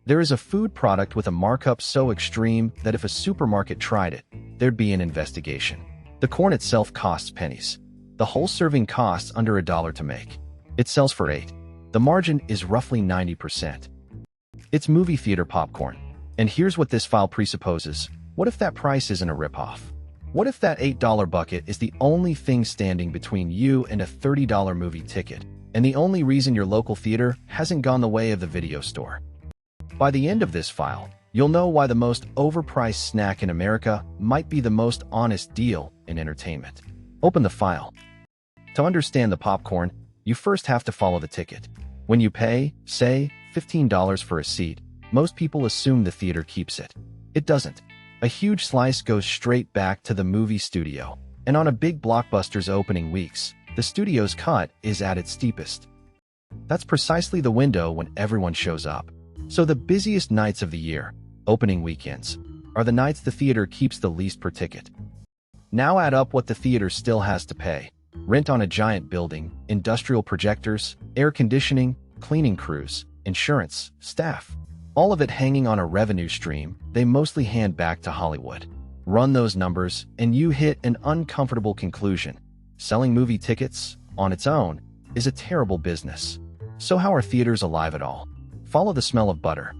There is a food product with a markup so extreme that if a supermarket tried it, there'd be an investigation. The corn itself costs pennies. The whole serving costs under $1 to make. It sells for $8. The margin is roughly 90%. It's movie theater popcorn. And here's what this file presupposes. What if that price isn't a ripoff? What if that $8 bucket is the only thing standing between you and a $30 movie ticket, and the only reason your local theater hasn't gone the way of the video store? By the end of this file, you'll know why the most overpriced snack in America might be the most honest deal in entertainment. Open the file. To understand the popcorn, you first have to follow the ticket. When you pay, say, $15 for a seat, most people assume the theater keeps it. It doesn't. A huge slice goes straight back to the movie studio, and on a big blockbuster's opening weeks, the studio's cut is at its steepest. That's precisely the window when everyone shows up. So the busiest nights of the year, opening weekends, are the nights the theater keeps the least per ticket. Now add up what the theater still has to pay: rent on a giant building, industrial projectors, air conditioning, cleaning crews, insurance, staff. All of it hanging on a revenue stream they mostly hand back to Hollywood. Run those numbers, and you hit an uncomfortable conclusion. Selling movie tickets, on its own, is a terrible business. So how are theaters alive at all? Follow the smell of butter.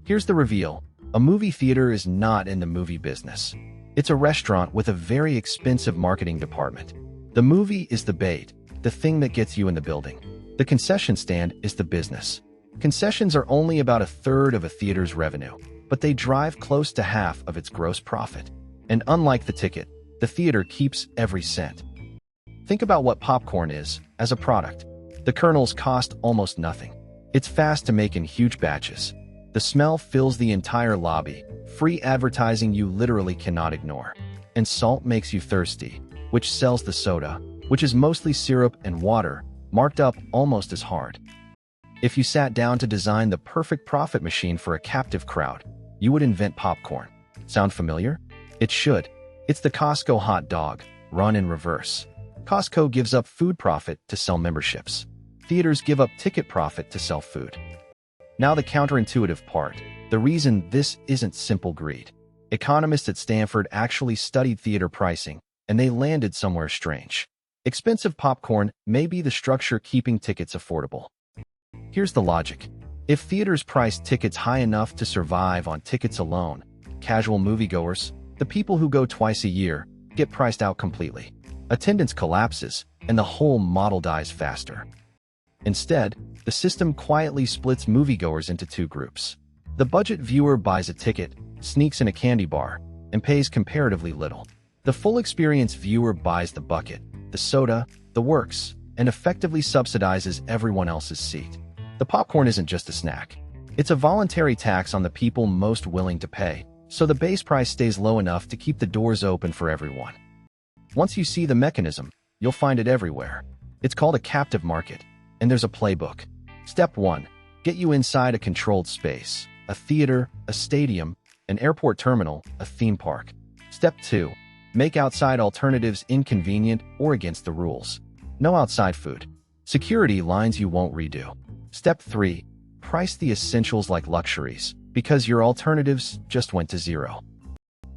Here's the reveal. A movie theater is not in the movie business. It's a restaurant with a very expensive marketing department. The movie is the bait, the thing that gets you in the building. The concession stand is the business. Concessions are only about a third of a theater's revenue, but they drive close to half of its gross profit. And unlike the ticket, the theater keeps every cent. Think about what popcorn is as a product. The kernels cost almost nothing. It's fast to make in huge batches. The smell fills the entire lobby, free advertising you literally cannot ignore. And salt makes you thirsty, which sells the soda, which is mostly syrup and water, marked up almost as hard. If you sat down to design the perfect profit machine for a captive crowd, you would invent popcorn. Sound familiar? It should. It's the Costco hot dog, run in reverse. Costco gives up food profit to sell memberships. Theaters give up ticket profit to sell food. Now the counterintuitive part, the reason this isn't simple greed. Economists at Stanford actually studied theater pricing, and they landed somewhere strange. Expensive popcorn may be the structure keeping tickets affordable. Here's the logic. If theaters price tickets high enough to survive on tickets alone, casual moviegoers, the people who go twice a year, get priced out completely. Attendance collapses, and the whole model dies faster. Instead, the system quietly splits moviegoers into two groups. The budget viewer buys a ticket, sneaks in a candy bar, and pays comparatively little. The full experience viewer buys the bucket, the soda, the works, and effectively subsidizes everyone else's seat. The popcorn isn't just a snack. It's a voluntary tax on the people most willing to pay, so the base price stays low enough to keep the doors open for everyone. Once you see the mechanism, you'll find it everywhere. It's called a captive market, and there's a playbook. Step 1. Get you inside a controlled space, a theater, a stadium, an airport terminal, a theme park. Step 2. Make outside alternatives inconvenient or against the rules. No outside food. Security lines you won't redo. Step 3. Price the essentials like luxuries, because your alternatives just went to zero.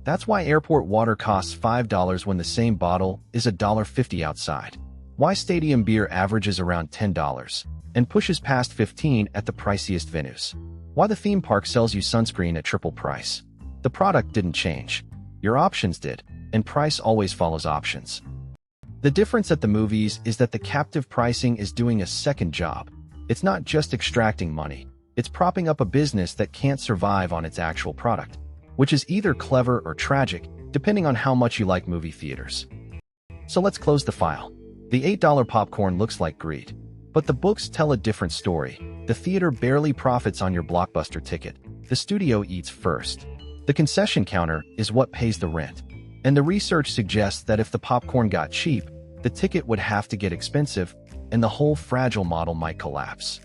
That's why airport water costs $5 when the same bottle is $1.50 outside. Why stadium beer averages around $10 and pushes past $15 at the priciest venues. Why the theme park sells you sunscreen at triple price. The product didn't change. Your options did, and price always follows options. The difference at the movies is that the captive pricing is doing a second job. It's not just extracting money. It's propping up a business that can't survive on its actual product, which is either clever or tragic, depending on how much you like movie theaters. So let's close the file. The $8 popcorn looks like greed, but the books tell a different story. The theater barely profits on your blockbuster ticket. The studio eats first. The concession counter is what pays the rent. And the research suggests that if the popcorn got cheap, the ticket would have to get expensive, and the whole fragile model might collapse.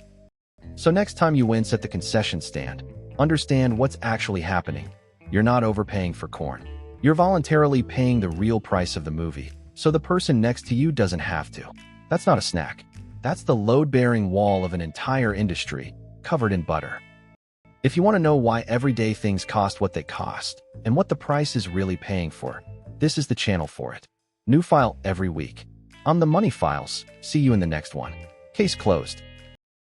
So next time you wince at the concession stand, understand what's actually happening. You're not overpaying for corn. You're voluntarily paying the real price of the movie, so the person next to you doesn't have to. That's not a snack. That's the load-bearing wall of an entire industry, covered in butter. If you want to know why everyday things cost what they cost and what the price is really paying for, this is the channel for it. New file every week. I'm the Money Files. See you in the next one. Case closed.